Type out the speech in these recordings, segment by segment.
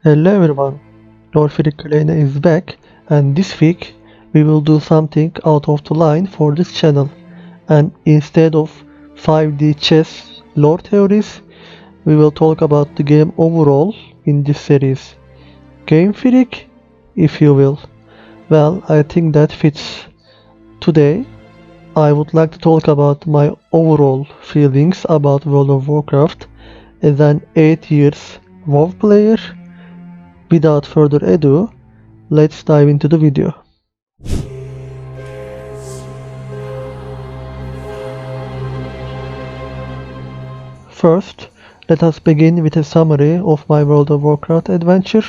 Hello everyone, Lord Kleine is back, and this week we will do something out of the line for this channel. And instead of 5D chess lore theories, we will talk about the game overall in this series. Game Freak, if you will. Well, I think that fits. Today, I would like to talk about my overall feelings about World of Warcraft as an 8 years WoW player. Without further ado, let's dive into the video. First, let us begin with a summary of my World of Warcraft adventure,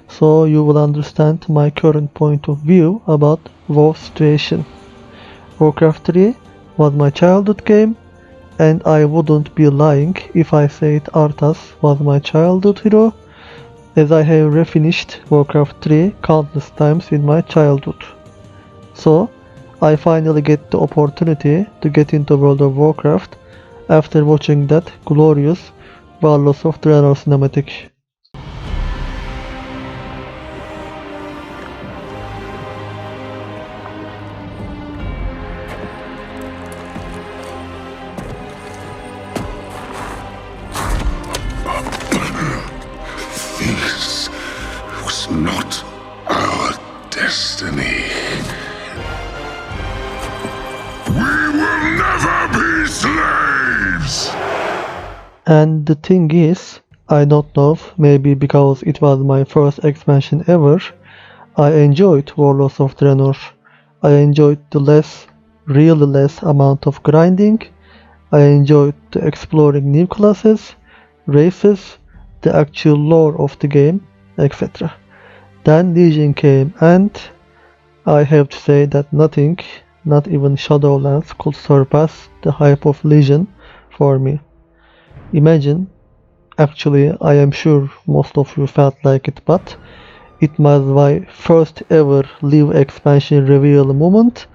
so you will understand my current point of view about WoW situation. Warcraft 3 was my childhood game, and I wouldn't be lying if I said Arthas was my childhood hero, as I have refinished Warcraft 3 countless times in my childhood. So, I finally get the opportunity to get into World of Warcraft after watching that glorious Warlords of Draenor cinematic. This was not our destiny. We will never be slaves! And the thing is, I don't know, maybe because it was my first expansion ever, I enjoyed Warlords of Draenor. I enjoyed the really less amount of grinding. I enjoyed the exploring new classes, races, the actual lore of the game, etc. Then Legion came, and I have to say that nothing, not even Shadowlands, could surpass the hype of Legion for me. Imagine, actually, I am sure most of you felt like it, but it was my first ever live expansion reveal moment.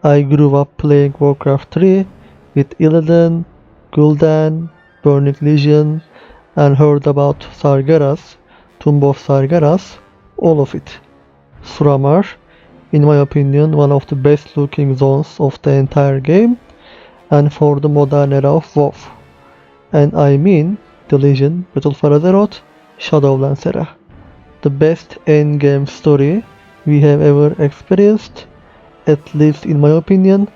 I grew up playing Warcraft 3 with Illidan, Gul'dan, Burning Legion, and heard about Sargeras, Tomb of Sargeras, all of it. Suramar, in my opinion, one of the best looking zones of the entire game, and for the modern era of WoW. And I mean the Legion, Battle for Azeroth, Shadowlands era. The best endgame story we have ever experienced, at least in my opinion,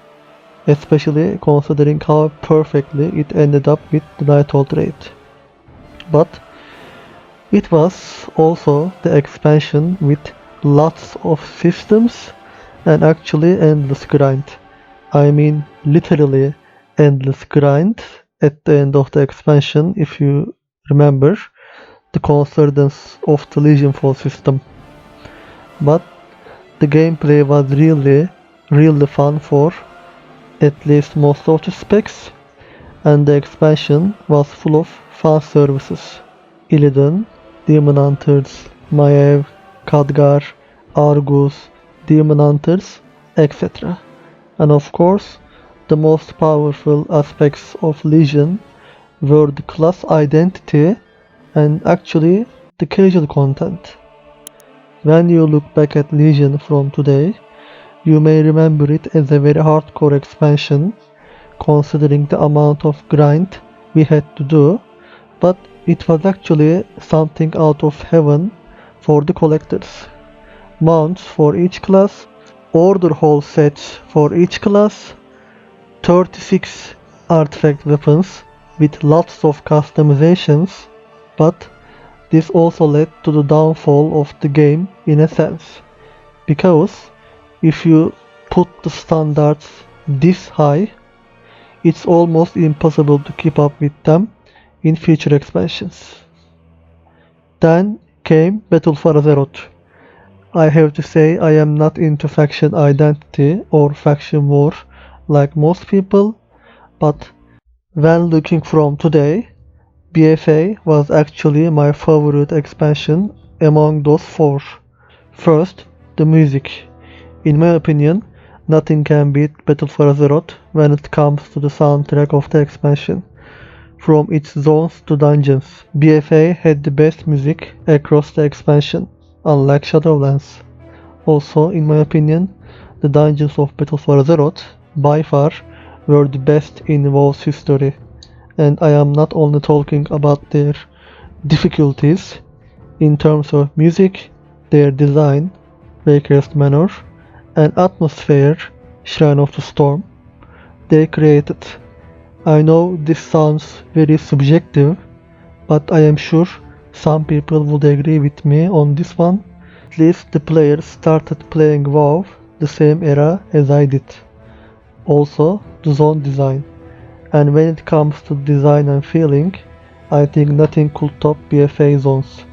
especially considering how perfectly it ended up with the Nighthold raid. But it was also the expansion with lots of systems and actually endless grind. I mean literally endless grind at the end of the expansion, if you remember the concordance of the Legionfall system. But the gameplay was really fun for at least most of the specs, and the expansion was full of fan services. Illidan, Demon Hunters, Maiev, Khadgar, Argus, Demon Hunters, etc. And of course, the most powerful aspects of Legion were the class identity and actually the casual content. When you look back at Legion from today, you may remember it as a very hardcore expansion, considering the amount of grind we had to do, but it was actually something out of heaven for the collectors. Mounts for each class, order hall sets for each class, 36 artifact weapons with lots of customizations, but this also led to the downfall of the game in a sense, because if you put the standards this high, it's almost impossible to keep up with them in future expansions. Then came Battle for Azeroth. I have to say I am not into faction identity or faction war like most people, but when looking from today, BFA was actually my favorite expansion among those four. First, the music. In my opinion, nothing can beat Battle for Azeroth when it comes to the soundtrack of the expansion. from its zones to dungeons. BFA had the best music across the expansion, unlike Shadowlands. Also, in my opinion, the dungeons of Battle for Azeroth, by far, were the best in WoW's history. And I am not only talking about their difficulties in terms of music, their design, Waycrest Manor, and atmosphere, Shrine of the Storm, they created. I know this sounds very subjective, but I am sure some people would agree with me on this one. At least the players started playing WoW the same era as I did. Also, the zone design. And when it comes to design and feeling, I think nothing could top BFA zones.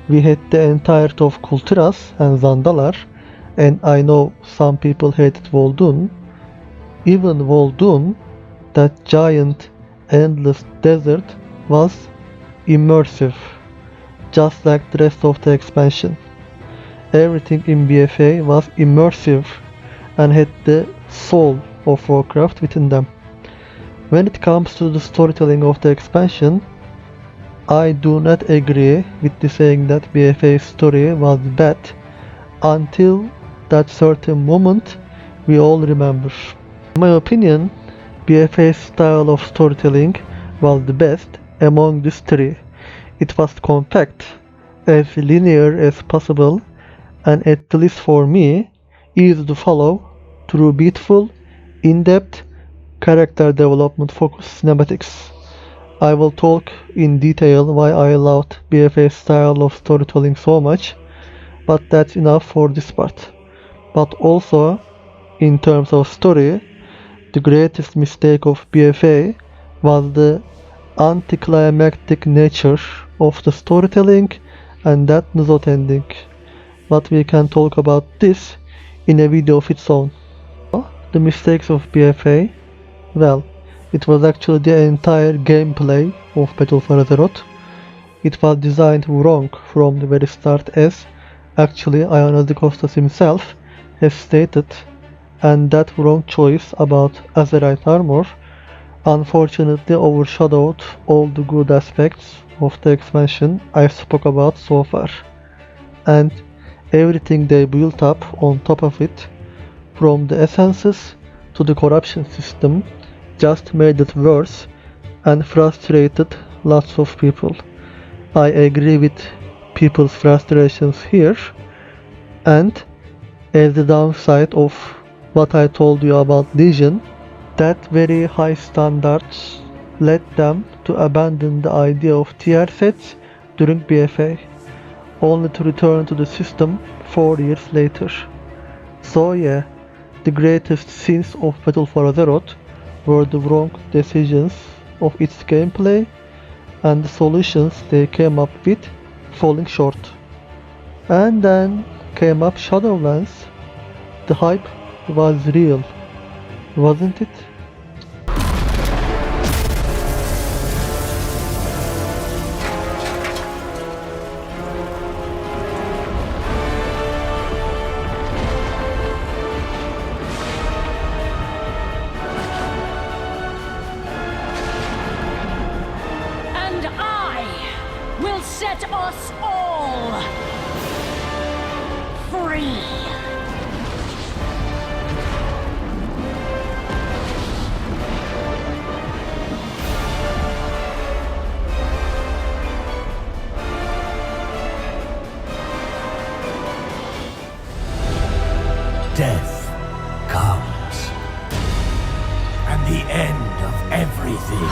We had the entirety of Kultiras and Zandalar, and I know some people hated Vol'dun. Even Vol'dun, that giant, endless desert, was immersive, just like the rest of the expansion. Everything in BFA was immersive and had the soul of Warcraft within them. When it comes to the storytelling of the expansion, I do not agree with the saying that BFA's story was bad until that certain moment we all remember. In my opinion, BFA's style of storytelling was the best among these three. It was compact, as linear as possible, and at least for me, easy to follow through beautiful, in-depth, character development focused cinematics. I will talk in detail why I loved BFA's style of storytelling so much, but that's enough for this part. But also, in terms of story, the greatest mistake of BFA was the anticlimactic nature of the storytelling and that Nuzot ending. But we can talk about this in a video of its own. The mistakes of BFA? Well, it was actually the entire gameplay of Battle for Azeroth. It was designed wrong from the very start, as actually Ionas Kostas himself has stated, and that wrong choice about Azerite armor unfortunately overshadowed all the good aspects of the expansion I spoke about so far. And everything they built up on top of it, from the essences to the corruption system, just made it worse and frustrated lots of people. I agree with people's frustrations here, and as the downside of what I told you about Legion, that very high standards led them to abandon the idea of tier sets during BFA, only to return to the system 4 years later. So yeah, the greatest sins of Battle for Azeroth were the wrong decisions of its gameplay and the solutions they came up with falling short. And then came up Shadowlands. The hype was real, wasn't it? And I will set us all free. Death comes, and the end of everything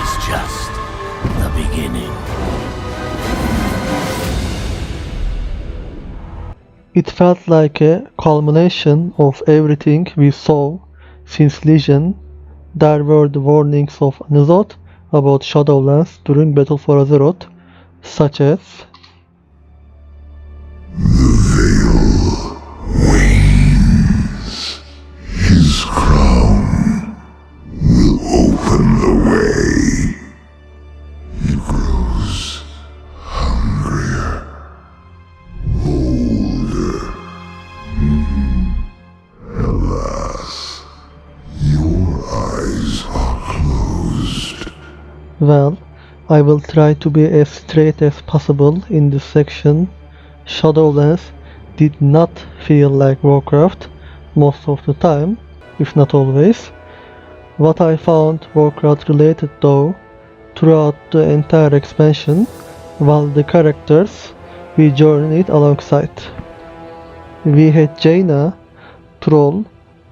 is just the beginning. It felt like a culmination of everything we saw since Legion. There were the warnings of Nuzot about Shadowlands during Battle for Azeroth, such as His crown will open the way. He grows hungrier, older. Alas, your eyes are closed. Well, I will try to be as straight as possible in this section. Shadowlands did not feel like Warcraft most of the time, if not always. What I found Warcraft related though, throughout the entire expansion, was the characters we journeyed alongside. We had Jaina, Troll,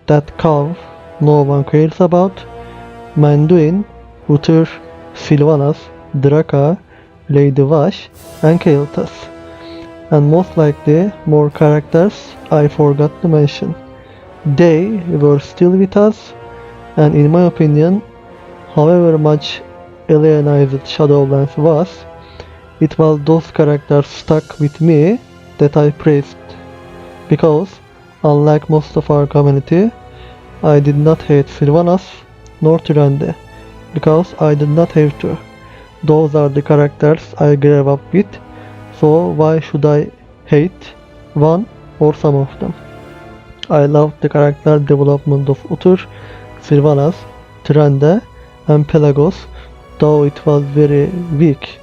that cow no one cares about, Manduin, Uther, Sylvanas, Draka, Lady Vash, and Kael'thas. And most likely more characters I forgot to mention. They were still with us, and in my opinion, however much alienized Shadowlands was, it was those characters stuck with me that I praised. Because, unlike most of our community, I did not hate Sylvanas nor Tyrande, because I did not have to. Those are the characters I grew up with, so why should I hate one or some of them? I loved the character development of Uther, Sylvanas, Tyrande, and Pelagos, though it was very weak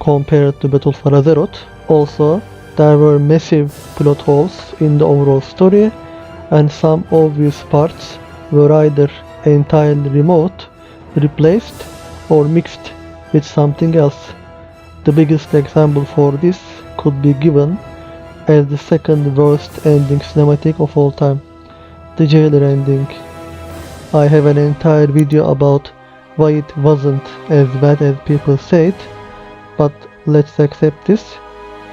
compared to Battle for Azeroth. Also, there were massive plot holes in the overall story, and some obvious parts were either entirely removed, replaced, or mixed with something else. The biggest example for this could be given as the second worst ending cinematic of all time, the Jailer ending. I have an entire video about why it wasn't as bad as people said, but let's accept this,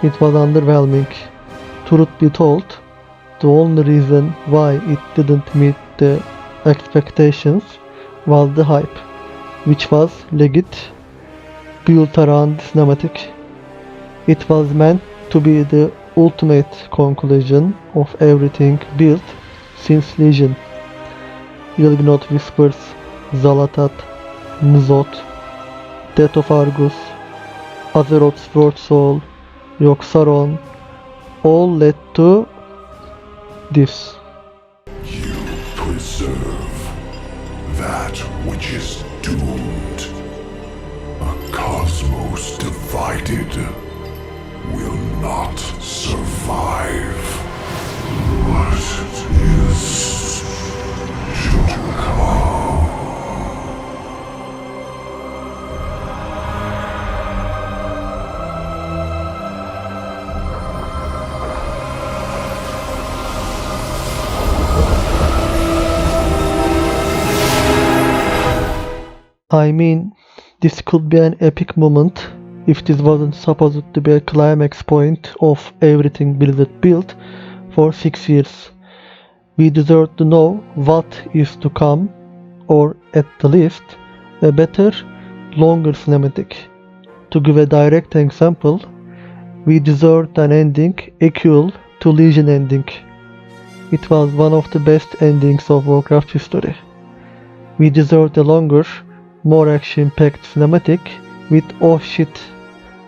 it was underwhelming. Truth be told, the only reason why it didn't meet the expectations was the hype, which was legit, built around the cinematic. It was meant to be the ultimate conclusion of everything built since Legion. Ilgnot Whispers, Zalatat, N'Zoth, Death of Argus, Azeroth's Sword Soul, Yogg-Saron, all led to this. You preserve that which is doomed. A cosmos divided will not survive. What is to come? I mean, this could be an epic moment if this wasn't supposed to be a climax point of everything Blizzard built for 6 years. We deserve to know what is to come, or at the least, a better, longer cinematic. To give a direct example, we deserved an ending equal to Legion ending. It was one of the best endings of Warcraft history. We deserved a longer, more action-packed cinematic with oh shit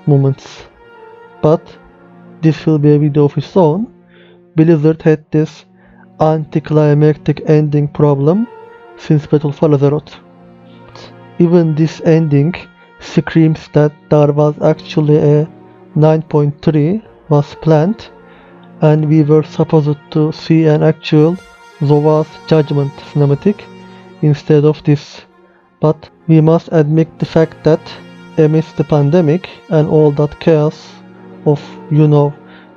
moments. But this will be a video of its own. Blizzard had this anticlimactic ending problem since Battle for Azeroth. Even this ending screams that there was actually a 9.3 was planned, and we were supposed to see an actual Zova's Judgment cinematic instead of this. But we must admit the fact that amidst the pandemic and all that chaos of,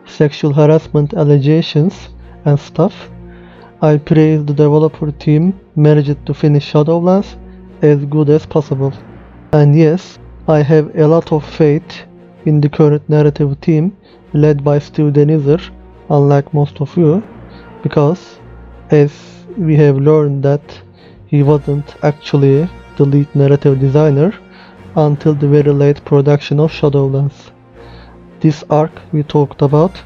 sexual harassment allegations and stuff, I praise the developer team managed to finish Shadowlands as good as possible. And yes, I have a lot of faith in the current narrative team led by Steve Denizer, unlike most of you, because as we have learned that he wasn't actually the lead narrative designer until the very late production of Shadowlands. This arc we talked about,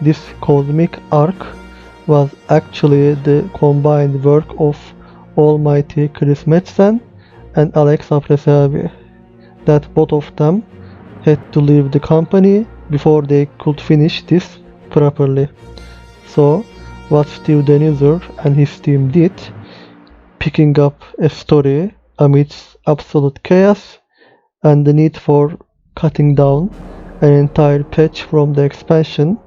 this cosmic arc, was actually the combined work of almighty Chris Metzen and Alex Apresiabi, that both of them had to leave the company before they could finish this properly. So, what Steve Denizer and his team did, picking up a story amidst absolute chaos, and the need for cutting down an entire patch from the expansion,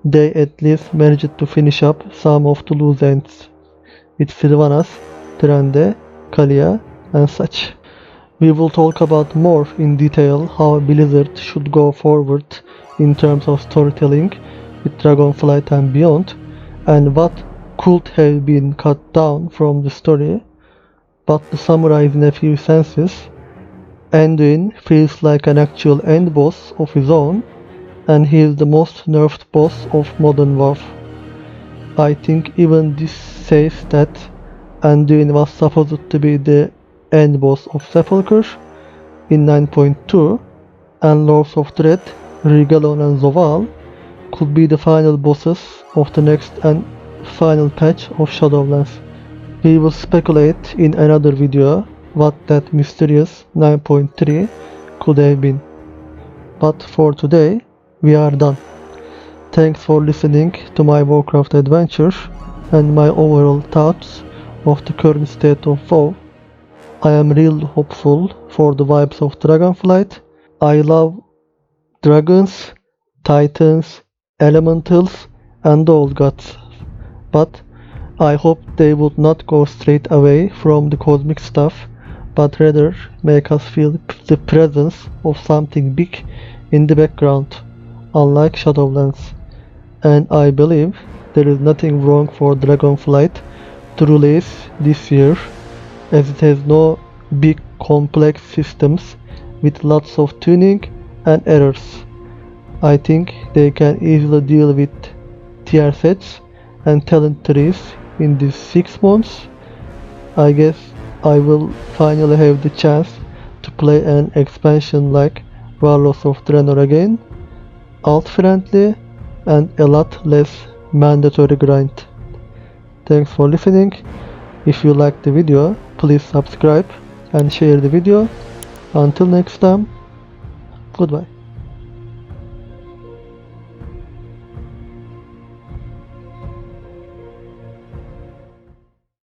they at least managed to finish up some of the loose ends with Sylvanas, Trende, Kalia, and such. We will talk about more in detail how Blizzard should go forward in terms of storytelling with Dragonflight and beyond, and what could have been cut down from the story. But to summarize in a few sentences, Anduin feels like an actual end boss of his own, and he is the most nerfed boss of modern WoW. I think even this says that Anduin was supposed to be the end boss of Sepulchre in 9.2, and Lords of Dread, Rigalon and Zovaal could be the final bosses of the next and final patch of Shadowlands. We will speculate in another video what that mysterious 9.3 could have been. But for today, we are done. Thanks for listening to my Warcraft adventure and my overall thoughts of the current state of WoW. I am real hopeful for the vibes of Dragonflight. I love dragons, titans, elementals, and old gods. But I hope they would not go straight away from the cosmic stuff, but rather make us feel the presence of something big in the background, unlike Shadowlands. And I believe there is nothing wrong for Dragonflight to release this year, as it has no big complex systems with lots of tuning and errors. I think they can easily deal with tier sets and talent trees in these 6 months. I guess I will finally have the chance to play an expansion like Warlords of Draenor again, alt friendly and a lot less mandatory grind. Thanks for listening. If you liked the video, please subscribe and share the video. Until next time, goodbye.